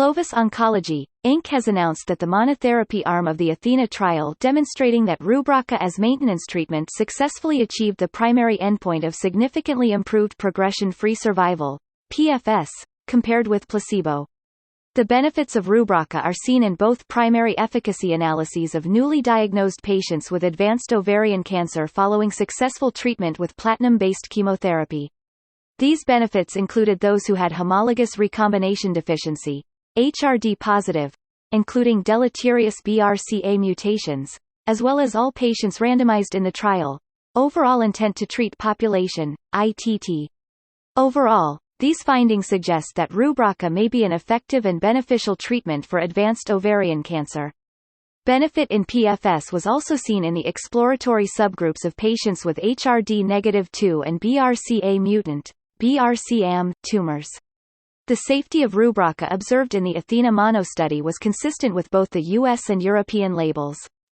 Clovis Oncology, Inc. has announced that the monotherapy arm of the Athena trial demonstrating that Rubraca as maintenance treatment successfully achieved the primary endpoint of significantly improved progression-free survival, PFS, compared with placebo. The benefits of Rubraca are seen in both primary efficacy analyses of newly diagnosed patients with advanced ovarian cancer following successful treatment with platinum-based chemotherapy. These benefits included those who had homologous recombination deficiency, HRD positive, including deleterious BRCA mutations, as well as all patients randomized in the trial. Overall intent to treat population, ITT. Overall, these findings suggest that Rubraca may be an effective and beneficial treatment for advanced ovarian cancer. Benefit in PFS was also seen in the exploratory subgroups of patients with HRD-2 and BRCA-mutant (BRCAM) tumors. The safety of Rubraca observed in the Athena mono study was consistent with both the US and European labels.